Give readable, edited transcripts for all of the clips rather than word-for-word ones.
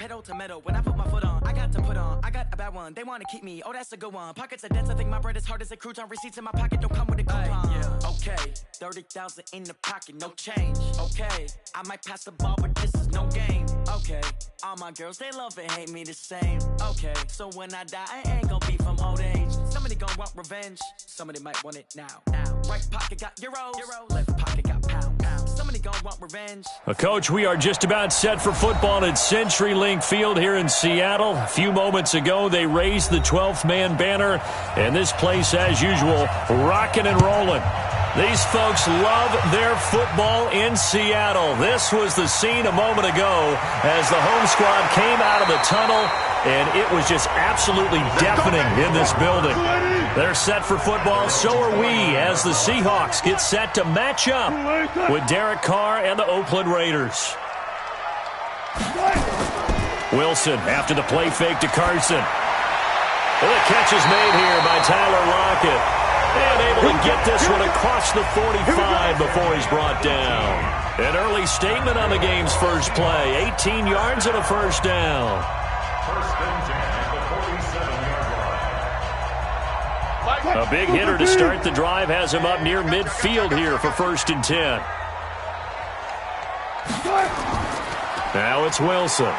pedal to metal. When I put my foot on, I got to put on. I got a bad one. They want to keep me. Oh, that's a good one. Pockets are dense. I think my bread is hard as a crouton. Receipts in my pocket don't come with a coupon. Yeah. Okay, 30,000 in the pocket, no change. Okay, I might pass the ball, but this is no game. Okay, all my girls, they love and hate me the same. Okay, so when I die, I ain't gonna be from old age. Somebody gonna want revenge. Somebody might want it now. Right pocket got euros. Left pocket got pounds. Somebody gonna want revenge. Coach, we are just about set for football at CenturyLink Field here in Seattle. A few moments ago, they raised the 12th man banner, and this place, as usual, rocking and rolling. These folks love their football in Seattle. This was the scene a moment ago as the home squad came out of the tunnel, and it was just absolutely deafening in this building. They're set for football, so are we, as the Seahawks get set to match up with Derek Carr and the Oakland Raiders. Wilson after the play fake to Carson. Well, the catch is made here by Tyler Lockett. And able to get this one across the 45 before he's brought down. An early statement on the game's first play. 18 yards and a first down. First and 10 at the 47-yard line. A big hitter to start the drive has him up near midfield here for first and 10. Now it's Wilson.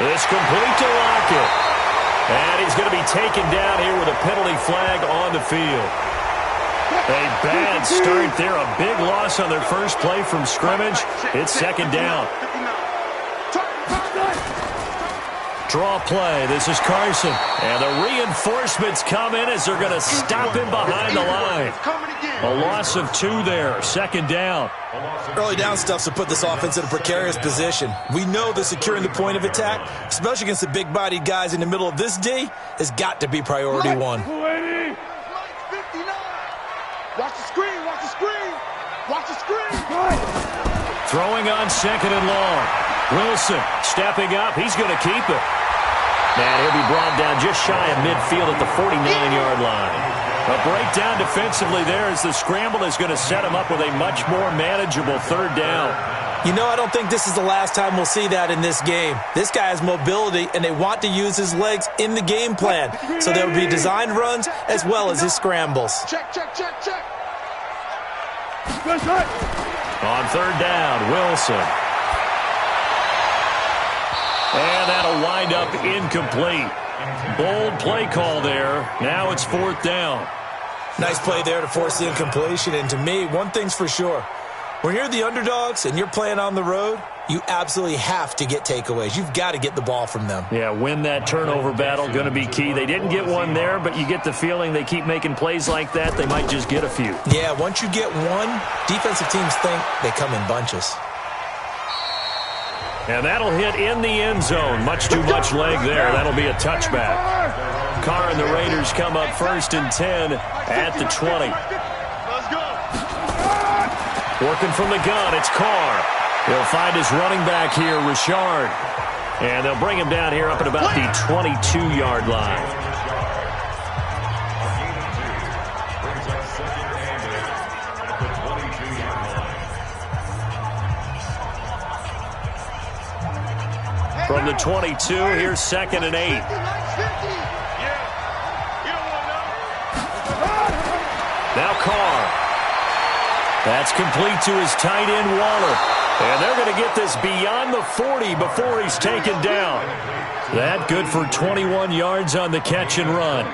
It's complete to Lockett. And he's going to be taken down here with a penalty flag on the field. A bad start there. A big loss on their first play from scrimmage. It's second down. Draw play. This is Carson. And the reinforcements come in as they're going to stop him behind the line. A loss of 2 there. Second down. Early down stuff to put this offense in a precarious position. We know that securing the point of attack, especially against the big-bodied guys in the middle of this D, has got to be priority one. Watch the screen, watch the screen, watch the screen. Throwing on second and long. Wilson stepping up. He's going to keep it. And he'll be brought down just shy of midfield at the 49-yard line. A breakdown defensively there as the scramble is going to set him up with a much more manageable third down. You know, I don't think this is the last time we'll see that in this game. This guy has mobility, and they want to use his legs in the game plan. So there will be designed runs as well as his scrambles. Check, check, check, check. On third down, Wilson. And that'll wind up incomplete. Bold play call there. Now it's fourth down. Nice play there to force the incompletion. And to me, one thing's for sure. When you're the underdogs and you're playing on the road, you absolutely have to get takeaways. You've got to get the ball from them. Yeah, win that turnover battle, going to be key. They didn't get one there, but you get the feeling they keep making plays like that, they might just get a few. Yeah, once you get one, defensive teams think they come in bunches. And that'll hit in the end zone. Much too much leg there. That'll be a touchback. Carr and the Raiders come up first and 10 at the 20. Working from the gun, it's Carr. He'll find his running back here, Richard. And they'll bring him down here up at about the 22-yard line. From the 22, here's second and 8. Now Carr. That's complete to his tight end, Waller. And they're going to get this beyond the 40 before he's taken down. That good for 21 yards on the catch and run.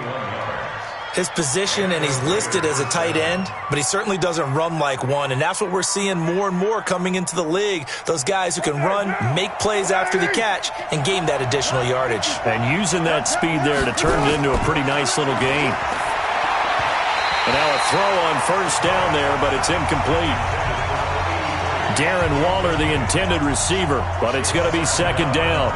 His position, and he's listed as a tight end, but he certainly doesn't run like one, and that's what we're seeing more and more coming into the league. Those guys who can run, make plays after the catch, and gain that additional yardage. And using that speed there to turn it into a pretty nice little gain. And now a throw on first down there, but it's incomplete. Darren Waller, the intended receiver, but it's going to be second down.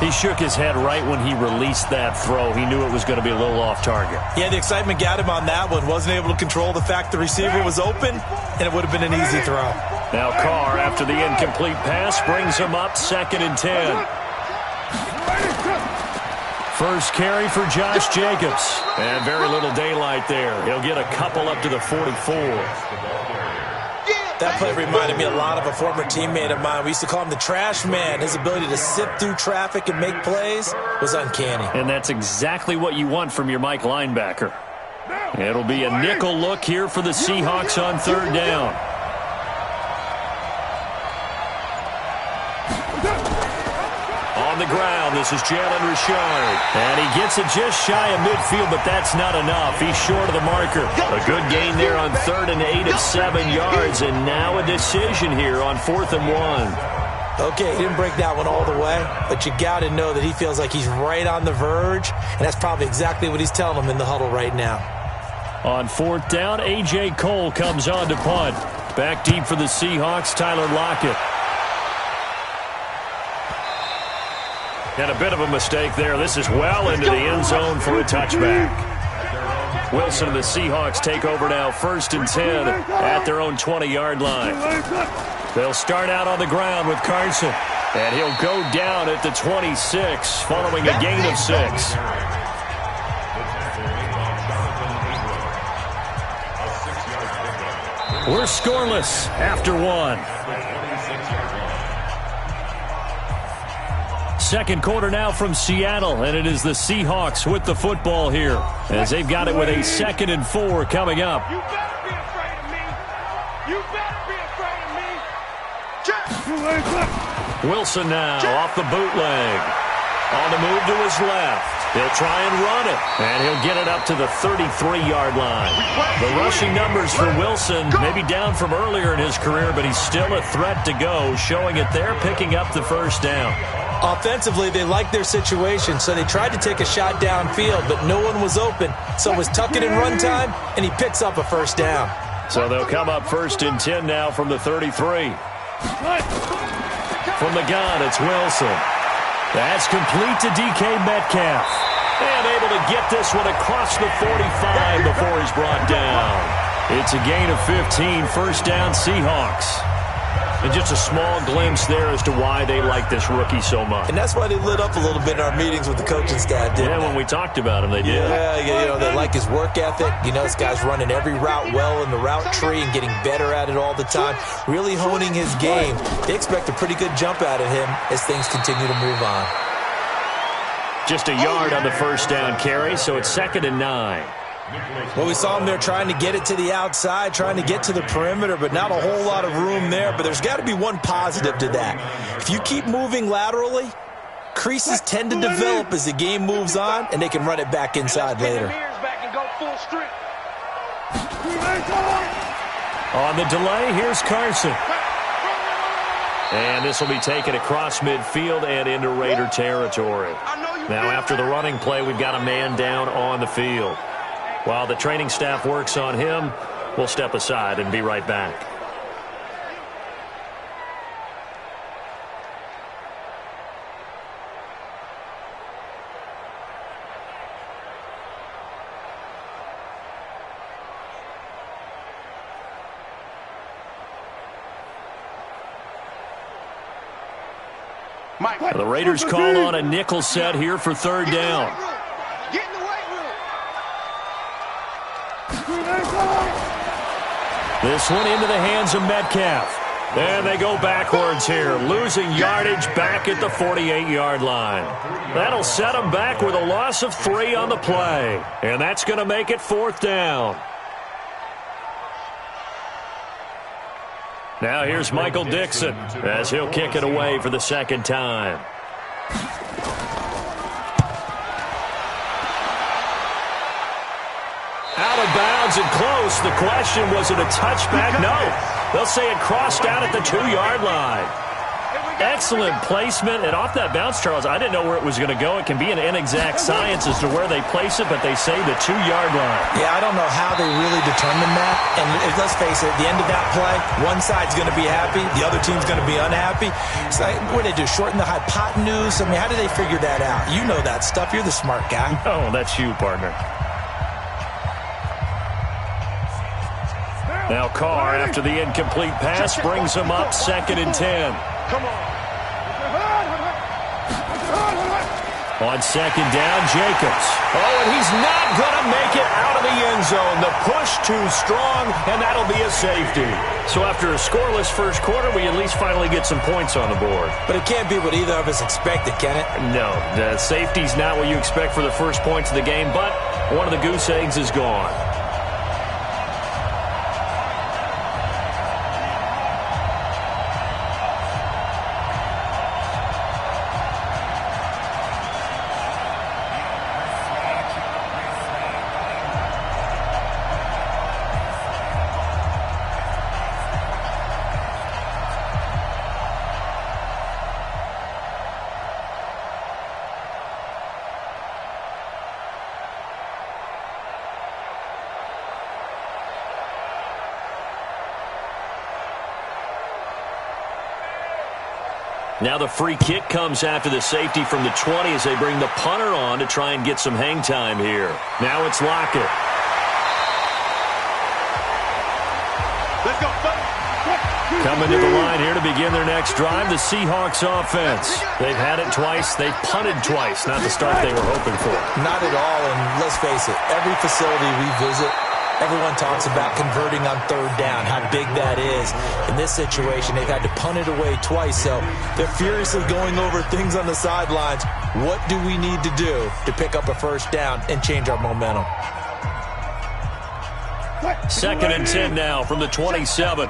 He shook his head right when he released that throw. He knew it was going to be a little off target. Yeah, the excitement got him on that one. Wasn't able to control the fact the receiver was open, and it would have been an easy throw. Now Carr, after the incomplete pass, brings him up second and 10. First carry for Josh Jacobs. And very little daylight there. He'll get a couple up to the 44. Yeah. That play reminded me a lot of a former teammate of mine. We used to call him the trash man. His ability to sift through traffic and make plays was uncanny. And that's exactly what you want from your Mike linebacker. It'll be a nickel look here for the Seahawks on third down. On the ground, this is Jalen Richard. And he gets it just shy of midfield, but that's not enough. He's short of the marker. A good gain there on 3rd and 8 of 7 yards, and now a decision here on 4th and 1. Okay, he didn't break that one all the way, but you got to know that he feels like he's right on the verge, and that's probably exactly what he's telling him in the huddle right now. On 4th down, A.J. Cole comes on to punt. Back deep for the Seahawks, Tyler Lockett. And a bit of a mistake there. This is well into the end zone for a touchback. Wilson and the Seahawks take over now, 1st and 10 at their own 20-yard line. They'll start out on the ground with Carson. And he'll go down at the 26 following a gain of 6. We're scoreless after 1. Second quarter now from Seattle, and it is the Seahawks with the football here as they've got it with a 2nd and 4 coming up. You better be afraid of me. You better be afraid of me. Wilson now off the bootleg. On the move to his left. He'll try and run it, and he'll get it up to the 33-yard line. The rushing numbers for Wilson may be down from earlier in his career, but he's still a threat to go, showing it there, picking up the 1st down. Offensively, they liked their situation, so they tried to take a shot downfield, but no one was open. So it was tuck it in run time, and he picks up a 1st down. So they'll come up 1st and 10 now from the 33. From the gun, it's Wilson. That's complete to DK Metcalf. And able to get this one across the 45 before he's brought down. It's a gain of 15, 1st down Seahawks. And just a small glimpse there as to why they like this rookie so much. And that's why they lit up a little bit in our meetings with the coaching staff, didn't they? When we talked about him, they did. Yeah, they like his work ethic. This guy's running every route well in the route tree and getting better at it all the time, really honing his game. They expect a pretty good jump out of him as things continue to move on. Just a yard on the 1st down carry, so it's 2nd and 9. Well, we saw him there trying to get it to the outside, trying to get to the perimeter, but not a whole lot of room there. But there's got to be one positive to that. If you keep moving laterally, creases tend to develop as the game moves on, and they can run it back inside later. On the delay, here's Carson. And this will be taken across midfield and into Raider territory. Now, after the running play, we've got a man down on the field. While the training staff works on him, we'll step aside and be right back. The Raiders call on a nickel set here for 3rd down. This one into the hands of Metcalf. And they go backwards here, losing yardage back at the 48-yard line. That'll set them back with a loss of 3 on the play. And that's going to make it 4th down. Now here's Michael Dixon as he'll kick it away for the 2nd time. Out of bounds and close. The question, was it a touchback? No. They'll say it crossed out at the 2-yard line. Excellent placement. And off that bounce, Charles, I didn't know where it was going to go. It can be an inexact science as to where they place it, but they say the 2-yard line. Yeah, I don't know how they really determine that. And let's face it, at the end of that play, one side's going to be happy, the other team's going to be unhappy. It's like, what do they do, shorten the hypotenuse? I mean, how do they figure that out? You know that stuff. You're the smart guy. Oh, that's you, partner. Now Carr, after the incomplete pass, brings him up 2nd and 10. Come on. On second down, Jacobs. Oh, and he's not going to make it out of the end zone. The push too strong, and that'll be a safety. So after a scoreless first quarter, we at least finally get some points on the board. But it can't be what either of us expected, can it? No, the safety's not what you expect for the first points of the game, but one of the goose eggs is gone. Now the free kick comes after the safety from the 20 as they bring the punter on to try and get some hang time here. Now it's Lockett. Let's go. Coming to the line here to begin their next drive, the Seahawks offense. They've had it twice. They've punted twice. Not the start they were hoping for. Not at all, and let's face it, every facility we visit, everyone talks about converting on third down, how big that is. In this situation, they've had to punt it away twice, so they're furiously going over things on the sidelines. What do we need to do to pick up a first down and change our momentum? Second and 10 now from the 27.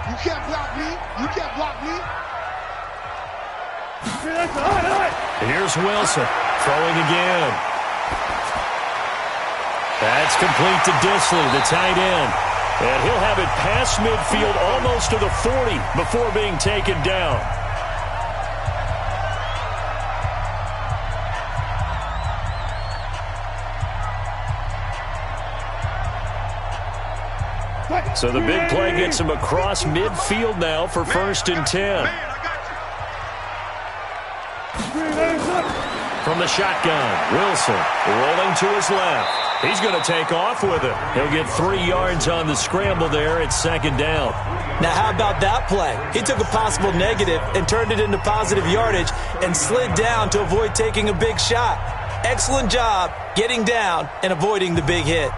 You can't block me. You can't block me. Here's Wilson throwing again. That's complete to Disley, the tight end. And he'll have it past midfield almost to the 40 before being taken down. So the big play gets him across midfield now for first and 10. From the shotgun, Wilson rolling to his left. He's going to take off with it. He'll get 3 yards on the scramble there. It's second down. Now, how about that play? He took a possible negative and turned it into positive yardage and slid down to avoid taking a big shot. Excellent job getting down and avoiding the big hit.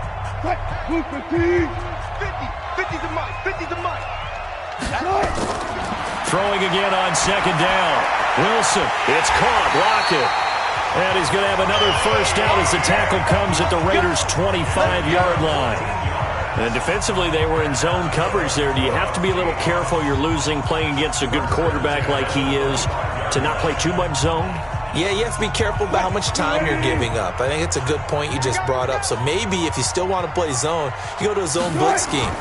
50's a mic. 50's a mic. Throwing again on second down. Wilson, it's caught. Lockett. And he's going to have another first down as the tackle comes at the Raiders' 25-yard line. And defensively, they were in zone coverage there. Do you have to be a little careful? You're losing playing against a good quarterback like he is to not play too much zone? Yeah, you have to be careful about how much time you're giving up. I think it's a good point you just brought up. So maybe if you still want to play zone, you go to a zone blitz scheme.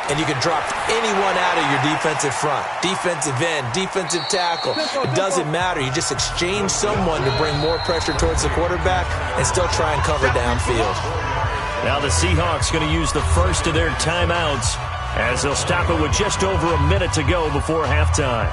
And you can drop anyone out of your defensive front, defensive end, defensive tackle. It doesn't matter. You just exchange someone to bring more pressure towards the quarterback and still try and cover downfield. Now the Seahawks going to use the first of their timeouts as they'll stop it with just over a minute to go before halftime.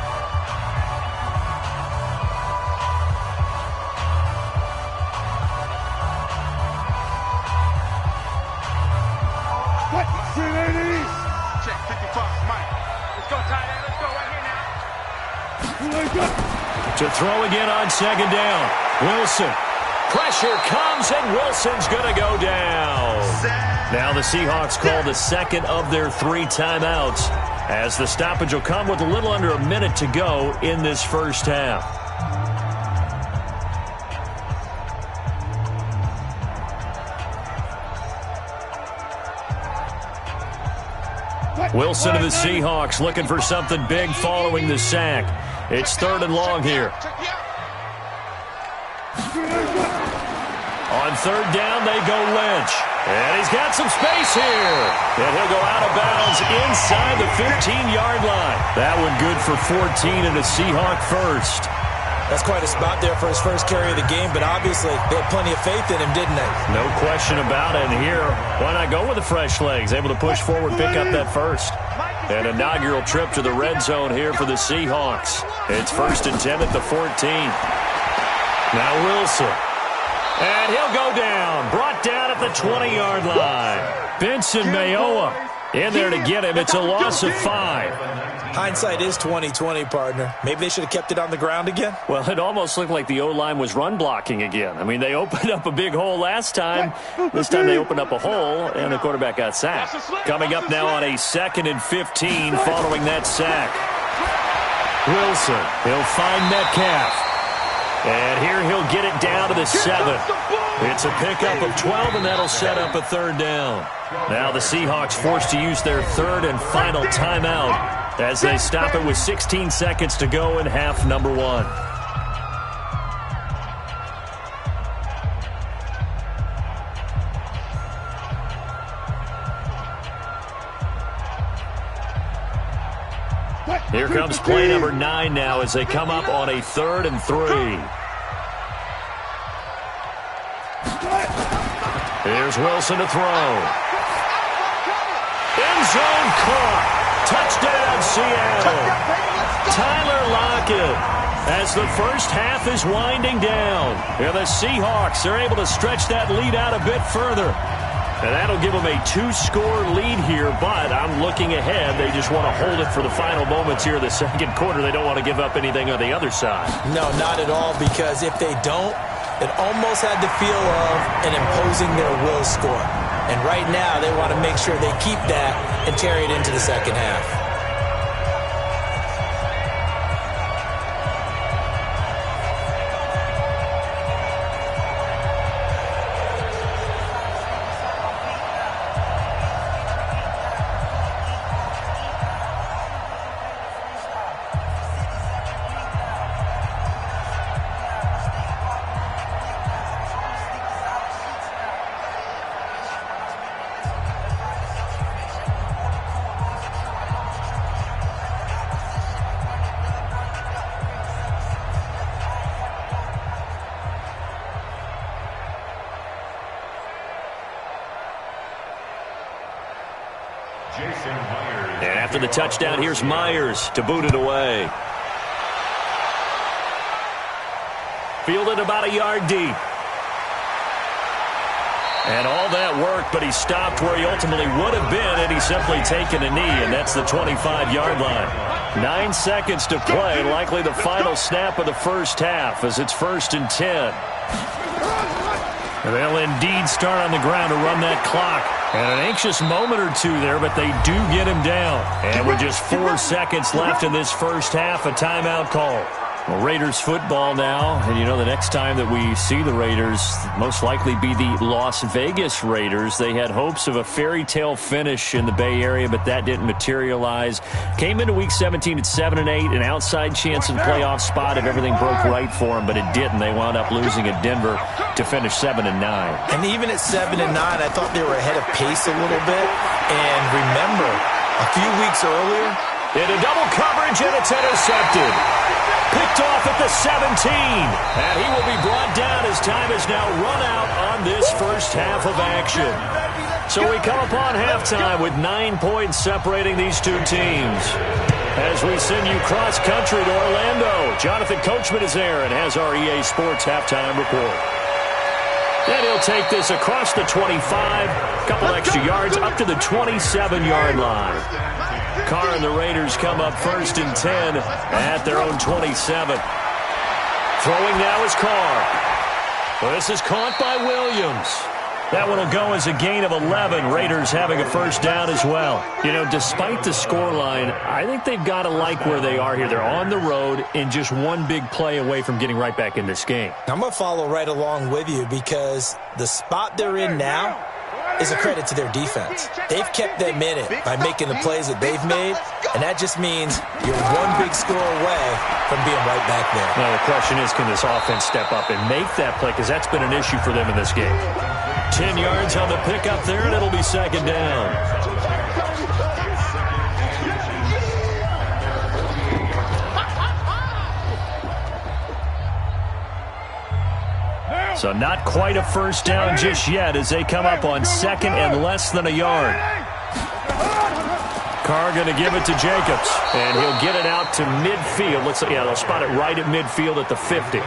To throw again on second down. Wilson. Pressure comes, and Wilson's going to go down. Now the Seahawks call the second of their 3 timeouts as the stoppage will come with a little under a minute to go in this first half. Wilson of the Seahawks looking for something big following the sack. It's third and long here. On third down, they go Lynch. And he's got some space here. And he'll go out of bounds inside the 15-yard line. That one good for 14 and a Seahawk first. That's quite a spot there for his first carry of the game, but obviously they had plenty of faith in him, didn't they? No question about it. And here, why not go with the fresh legs? Able to push forward, pick up that first. An inaugural trip to the red zone here for the Seahawks. It's first and 10 at the 14. Now Wilson. And he'll go down. Brought down at the 20-yard line. Benson Mayowa in there to get him. It's a loss of 5. Hindsight is 20/20, partner. Maybe they should have kept it on the ground again. Well, it almost looked like the O-line was run blocking again. I mean, they opened up a big hole last time. This time they opened up a hole, and the quarterback got sacked. Coming up now on a 2nd and 15 following that sack. Wilson, he'll find Metcalf. And here he'll get it down to the 7. It's a pickup of 12, and that'll set up a 3rd down. Now the Seahawks forced to use their 3rd and final timeout as they stop it with 16 seconds to go in half number 1. Here comes play number 9 now as they come up on a 3rd and 3. Here's Wilson to throw. End zone caught. Touchdown, Seattle. Tyler Lockett as the first half is winding down. And the Seahawks are able to stretch that lead out a bit further. And that'll give them a 2-score lead here, but I'm looking ahead. They just want to hold it for the final moments here of the 2nd quarter. They don't want to give up anything on the other side. No, not at all, because if they don't, it almost had the feel of an imposing their will score. And right now, they want to make sure they keep that and carry it into the 2nd half. And after the touchdown, here's Myers to boot it away. Fielded about a yard deep. And all that work, but he stopped where he ultimately would have been had he simply taken a knee, and that's the 25-yard line. 9 seconds to play, likely the final snap of the first half as it's 1st and 10. And they'll indeed start on the ground to run that clock. And an anxious moment or two there, but they do get him down. And with just 4 seconds left in this first half, a timeout call. Well, Raiders football now, and you know the next time that we see the Raiders, most likely be the Las Vegas Raiders. They had hopes of a fairy tale finish in the Bay Area, but that didn't materialize. Came into Week 17 at 7-8, an outside chance in playoff spot if everything broke right for them, but it didn't. They wound up losing at Denver to finish 7-9. And even at 7-9, I thought they were ahead of pace a little bit. And remember, a few weeks earlier, into double coverage, and it's intercepted. Picked off at the 17. And he will be brought down as time is now run out on this first half of action. So we come upon halftime with 9 points separating these two teams. As we send you cross-country to Orlando, Jonathan Coachman is there and has our EA Sports halftime report. Then he'll take this across the 25, a couple extra yards, up to the 27-yard line. Carr and the Raiders come up 1st and 10 at their own 27. Throwing now is Carr. Well, this is caught by Williams. That one will go as a gain of 11. Raiders having a first down as well. You know, despite the scoreline, I think they've got to like where they are here. They're on the road and just one big play away from getting right back in this game. I'm going to follow right along with you because the spot they're in now is a credit to their defense. They've kept them in it by making the plays that they've made, and that just means you're one big score away from being right back there. Now, the question is, can this offense step up and make that play? Because that's been an issue for them in this game. 10 yards on the pickup there, and it'll be 2nd down. So not quite a first down just yet as they come up on 2nd and less than a yard. Carr going to give it to Jacobs, and he'll get it out to midfield. Looks like, yeah, they'll spot it right at midfield at the 50.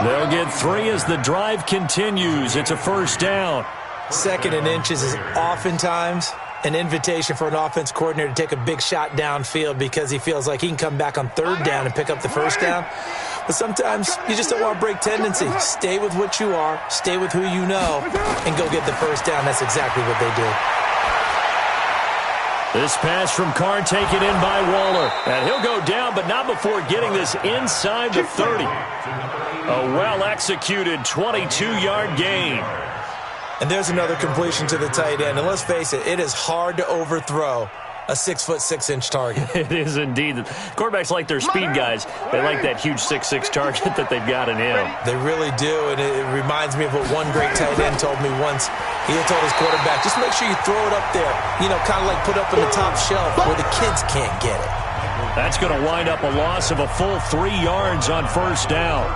They'll get 3 as the drive continues. It's a first down. 2nd and inches is oftentimes an invitation for an offense coordinator to take a big shot downfield because he feels like he can come back on third down and pick up the first down. But sometimes you just don't want to break tendency. Stay with what you are, stay with who you know, and go get the first down. That's exactly what they did. This pass from Carr taken in by Waller. And he'll go down, but not before getting this inside the 30. A well-executed 22-yard gain. And there's another completion to the tight end. And let's face it, it is hard to overthrow a 6'6" target. It is indeed. Quarterbacks like their speed guys. They like that huge 6'6" target that they've got in him. They really do, and it reminds me of what one great tight end told me once. He had told his quarterback, just make sure you throw it up there, kind of like put up in the top shelf where the kids can't get it. That's going to wind up a loss of a full 3 yards on first down.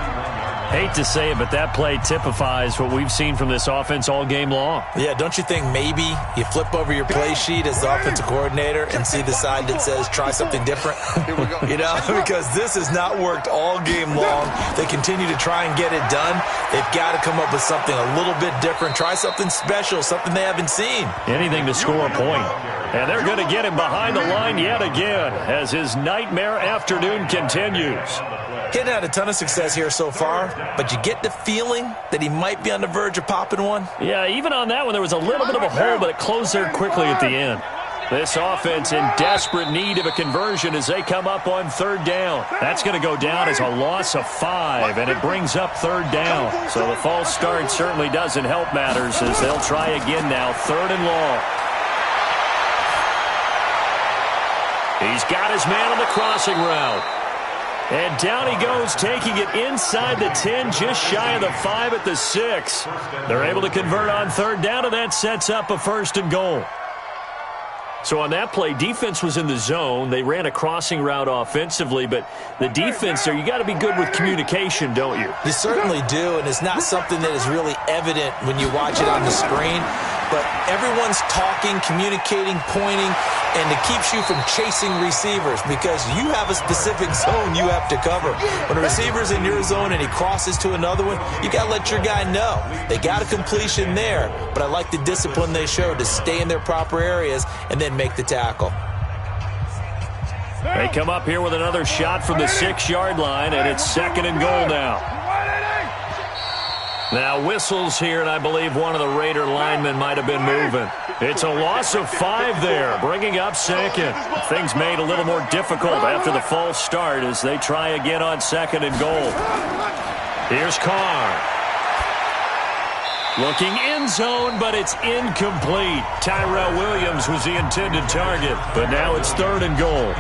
Hate to say it, but that play typifies what we've seen from this offense all game long. Yeah, don't you think maybe you flip over your play sheet as the offensive coordinator and see the side that says try something different? Here we go. Because this has not worked all game long. They continue to try and get it done. They've got to come up with something a little bit different. Try something special, something they haven't seen. Anything to score a point. And they're going to get him behind the line yet again as his nightmare afternoon continues. He's had a ton of success here so far, but you get the feeling that he might be on the verge of popping one. Yeah, even on that one, there was a little bit of a hole, but it closed there quickly at the end. This offense in desperate need of a conversion as they come up on third down. That's going to go down as a loss of 5, and it brings up third down. So the false start certainly doesn't help matters as they'll try again now, third and long. He's got his man on the crossing route. And down he goes, taking it inside the 10, just shy of the 5 at the 6. They're able to convert on third down, and that sets up a first and goal. So on that play, defense was in the zone. They ran a crossing route offensively, but the defense there, you got to be good with communication, don't you? You certainly do, and it's not something that is really evident when you watch it on the screen. But everyone's talking, communicating, pointing, and it keeps you from chasing receivers because you have a specific zone you have to cover. When a receiver's in your zone and he crosses to another one, you got to let your guy know. They got a completion there, but I like the discipline they showed to stay in their proper areas and then make the tackle. They come up here with another shot from the 6-yard line, and it's second and goal now. Now whistles here, and I believe one of the Raider linemen might have been moving. It's a loss of 5 there, bringing up second. Things made a little more difficult after the false start as they try again on second and goal. Here's Carr. Looking end zone, but it's incomplete. Tyrell Williams was the intended target, but now it's third and goal.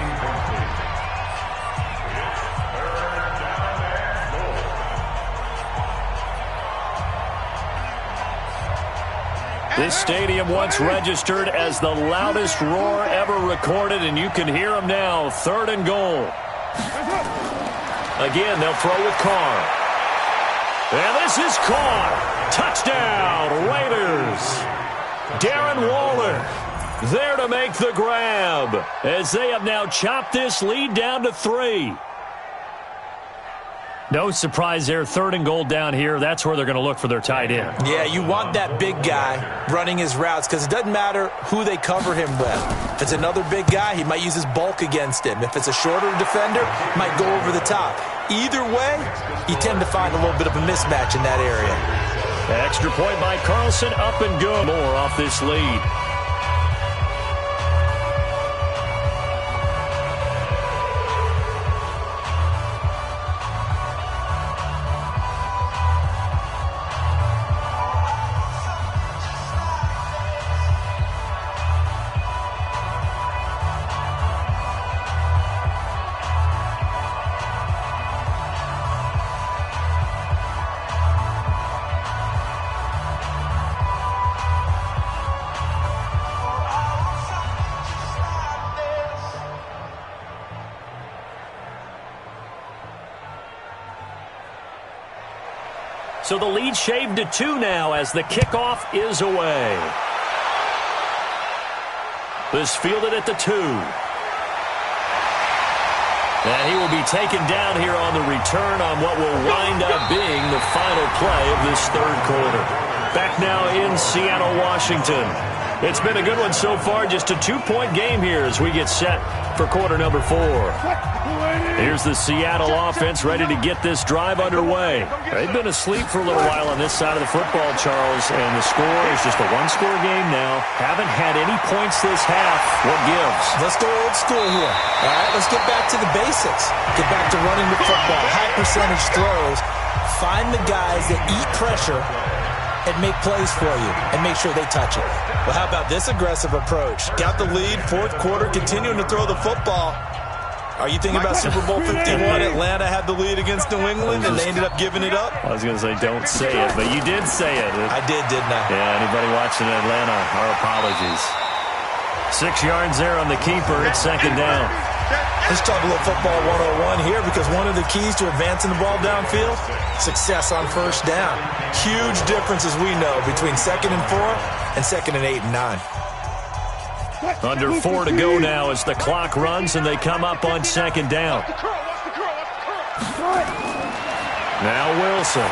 This stadium once registered as the loudest roar ever recorded, and you can hear them now. Third and goal. Again, they'll throw with Carr. And this is Carr. Touchdown, Raiders. Darren Waller there to make the grab as they have now chopped this lead down to 3. No surprise there, third and goal down here. That's where they're going to look for their tight end. Yeah, you want that big guy running his routes because it doesn't matter who they cover him with. If it's another big guy, he might use his bulk against him. If it's a shorter defender, he might go over the top. Either way, you tend to find a little bit of a mismatch in that area. Extra point by Carlson, up and good. More off this lead. So the lead shaved to 2 now as the kickoff is away. This fielded at the 2. And he will be taken down here on the return on what will wind up being the final play of this third quarter. Back now in Seattle, Washington. It's been a good one so far. Just a 2-point game here as we get set for quarter number 4. Here's the Seattle offense ready to get this drive underway. They've been asleep for a little while on this side of the football, Charles, and the score is just a one-score game now. Haven't had any points this half. What gives? Let's go old school here. All right, let's get back to the basics. Get back to running the football, high percentage throws. Find the guys that eat pressure and make plays for you and make sure they touch it. Well, how about this aggressive approach? Got the lead, fourth quarter, continuing to throw the football. Are you thinking about Super Bowl 51? Atlanta had the lead against New England, and they ended up giving it up? I was going to say don't say it, but you did say it. I did, didn't I? Yeah, anybody watching Atlanta, our apologies. 6 yards there on the keeper. It's second down. Let's talk a little football 101 here, because one of the keys to advancing the ball downfield, success on first down. Huge difference, as we know, between 2nd and 4 and 2nd and 8 and 9. Under 4 to go now as the clock runs and they come up on second down. Now Wilson.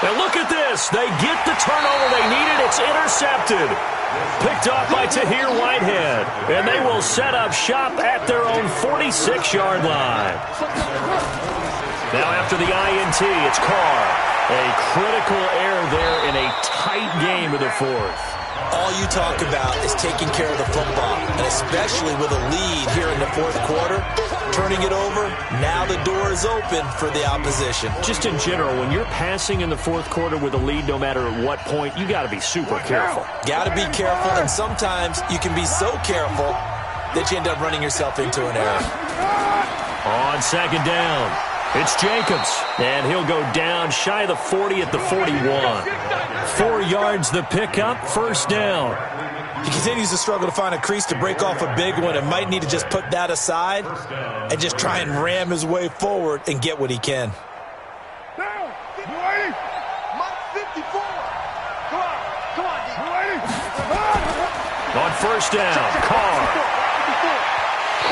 And look at this. They get the turnover they needed. It's intercepted. Picked off by Tahir Whitehead. And they will set up shop at their own 46-yard line. Now after the INT, it's Carr. A critical error there in a tight game of the fourth. All you talk about is taking care of the football, and especially with a lead here in the fourth quarter, turning it over, now the door is open for the opposition. Just in general, when you're passing in the fourth quarter with a lead, no matter at what point, you got to be super careful. Got to be careful, and sometimes you can be so careful that you end up running yourself into an error. On second down, it's Jacobs, and he'll go down shy of the 40 at the 41. 4 yards the pickup, first down. He continues to struggle to find a crease to break off a big one and might need to just put that aside and just try and ram his way forward and get what he can. Down. You ready? Mike 54. Come on, you ready? On first down, Carr.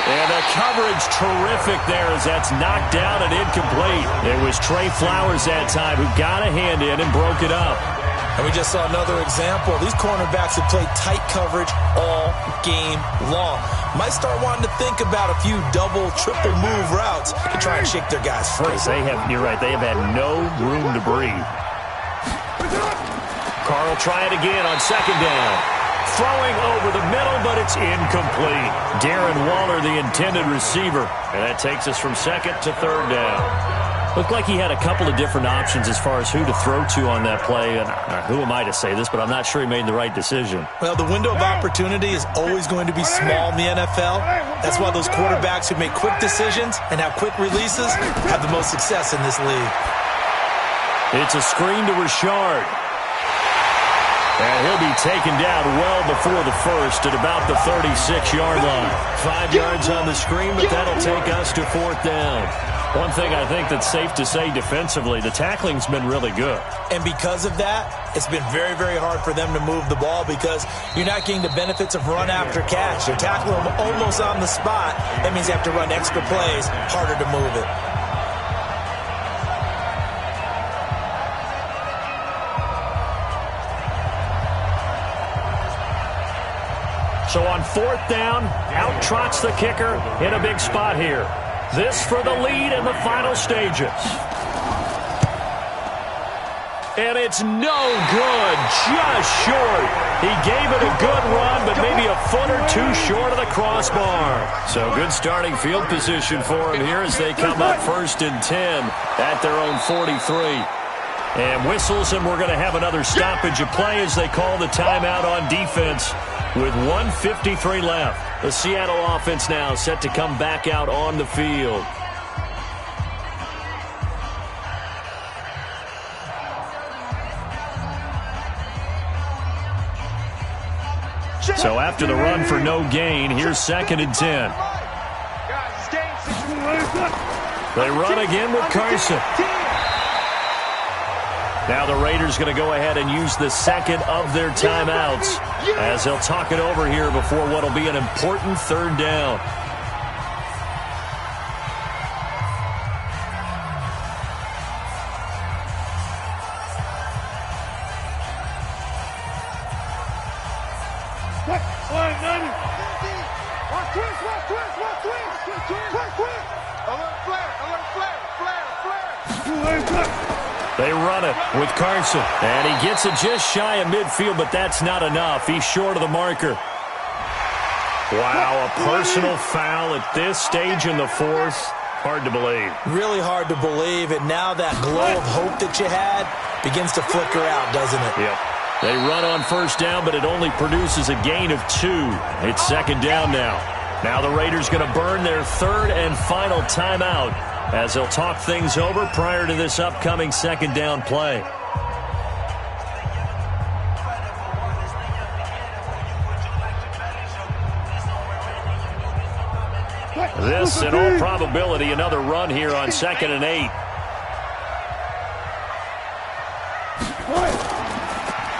And the coverage terrific there as that's knocked down and incomplete. It was Trey Flowers that time who got a hand in and broke it up. And we just saw another example. These cornerbacks have played tight coverage all game long. Might start wanting to think about a few double, triple move routes to try and shake their guys free. You're right, they have had no room to breathe. Carr will try it again on second down. Throwing over the middle, but it's incomplete. Darren Waller, the intended receiver. And that takes us from second to third down. Looked like he had a couple of different options as far as who to throw to on that play. And who am I to say this, but I'm not sure he made the right decision. Well, the window of opportunity is always going to be small in the NFL. That's why those quarterbacks who make quick decisions and have quick releases have the most success in this league. It's a screen to Richard. And he'll be taken down well before the first at about the 36-yard line. 5 yards on the screen, but that'll take us to fourth down. One thing I think that's safe to say defensively, the tackling's been really good. And because of that, it's been very, very hard for them to move the ball because you're not getting the benefits of run after catch. They're tackling them almost on the spot. That means you have to run extra plays, harder to move it. So on fourth down, out trots the kicker in a big spot here. This for the lead in the final stages. And it's no good, just short. He gave it a good run, but maybe a foot or two short of the crossbar. So good starting field position for him here as they come up first and 10 at their own 43. And whistles, and we're going to have another stoppage of play as they call the timeout on defense with 1:53 left. The Seattle offense now set to come back out on the field. So after the run for no gain, here's second and 10. They run again with Carson. Now the Raiders going to go ahead and use the second of their timeouts as they'll talk it over here before what will be an important third down. They run it with Carson. And he gets it just shy of midfield, but that's not enough. He's short of the marker. Wow, a personal foul at this stage in the fourth. Hard to believe. Really hard to believe, and now that glow of hope that you had begins to flicker out, doesn't it? Yep. They run on first down, but it only produces a gain of 2. It's second down now. Now the Raiders going to burn their third and final timeout as they'll talk things over prior to this upcoming second down play. This, in all probability, another run here on 2nd and 8.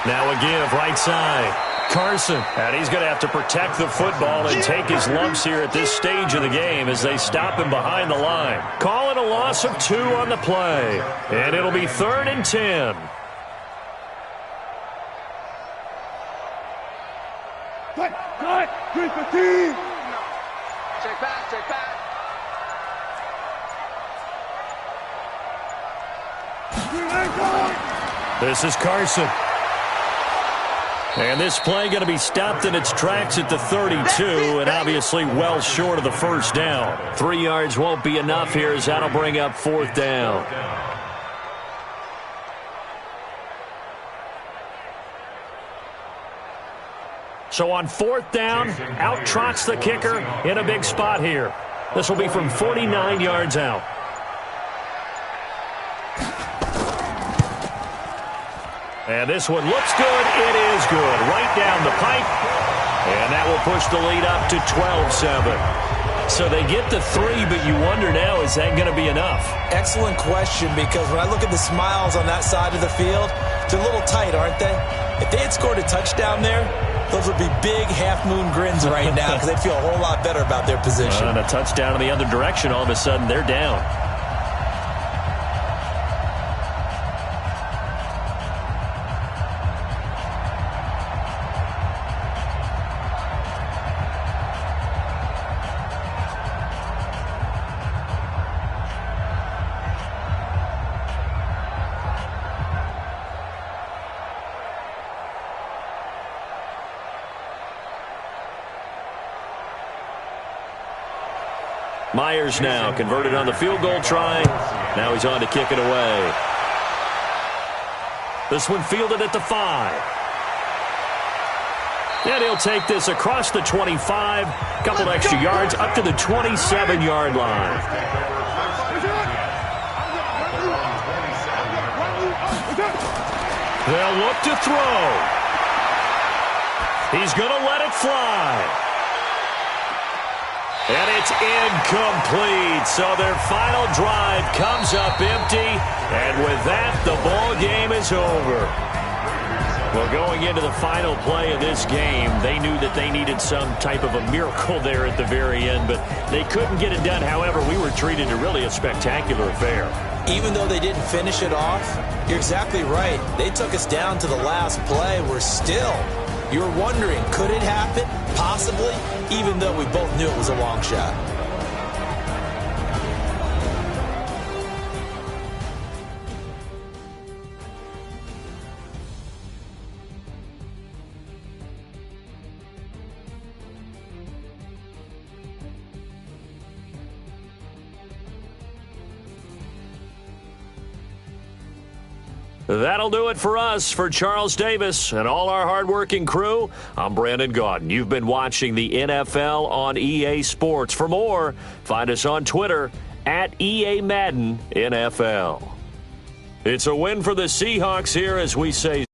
Now a give right side. Carson, and he's going to have to protect the football and take his lumps here at this stage of the game as they stop him behind the line. Call it a loss of 2 on the play, and it'll be 3rd and 10. Cut! 3-15! Check back, check back. This is Carson. And this play going to be stopped in its tracks at the 32, and obviously well short of the first down. 3 yards won't be enough here as that'll bring up 4th down. So on 4th down, out trots the kicker in a big spot here. This will be from 49 yards out. And this one looks good. It is good. Right down the pipe. And that will push the lead up to 12-7. So they get the 3, but you wonder now, is that going to be enough? Excellent question, because when I look at the smiles on that side of the field, they're a little tight, aren't they? If they had scored a touchdown there, those would be big half-moon grins right now because they'd feel a whole lot better about their position. And a touchdown in the other direction, all of a sudden they're down. Myers now converted on the field goal try. Now he's on to kick it away. This one fielded at the 5. And he'll take this across the 25. Couple extra yards up to the 27-yard line. They'll look to throw. He's going to let it fly. And it's incomplete. So their final drive comes up empty. And with that, the ball game is over. Well, going into the final play of this game, they knew that they needed some type of a miracle there at the very end, but they couldn't get it done. However, we were treated to really a spectacular affair. Even though they didn't finish it off, you're exactly right. They took us down to the last play. We're still, you're wondering, could it happen? Possibly, even though we both knew it was a long shot. That'll do it for us. For Charles Davis and all our hardworking crew, I'm Brandon Gaudin. You've been watching the NFL on EA Sports. For more, find us on Twitter at EA Madden NFL. It's a win for the Seahawks here as we say